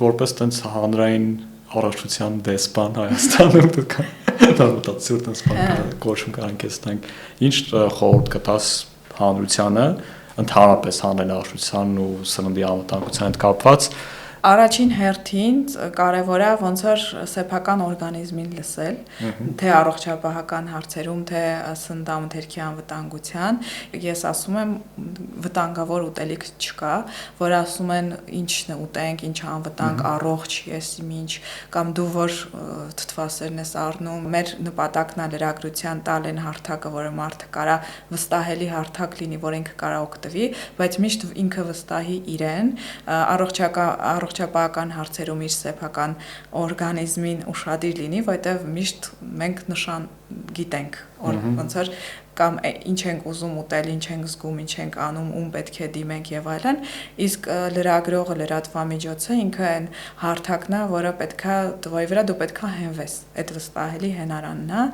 որպես տենց հանրային առողջության դեսպան Հայաստանում դուք դատացուր տենց բան կոչում կարանք տեսնենք ինչ խորհուրդ կտաս հանրությանը ընդհանրապես հանրային առողջության ու սննդի անվտանգության հետ կապված Առաջին հերթին կարևոր է ոնց որ սեփական օրգանիզմին լսել, թե առողջապահական հարցերում, թե սննդամթերքի անվտանգության, ես ասում եմ վտանգավոր ուտելիք չկա, որ ասում են ինչն է ուտենք, ինչ անվտանգ, առողջ, ես ինչ կամ դու որ թթվասերն ես առնում, մեր նպատակն է լրագրության տալ այն հարթակը, որը մարդը կարա վստահելի հարթակ լինի, որ ինքը կարա օգտվի, բայց միշտ ինքը վստահի իրեն, առողջապահական հարցերում իր սեփական օրգանիզմին ուշադիր լինի, որտեղ միշտ մենք նշան գիտենք, ոնց որ կամ ինչ ենք ուզում ուտել, ինչ ենք զգում, ինչ ենք անում, ում պետք է դիմենք եւ այլն, իսկ լրագրողը, լրատվամիջոցը ինքը այն հարթակն է, որը պետքա որի վրա դու պետքա հենվես, այդ վստահելի հենարանն է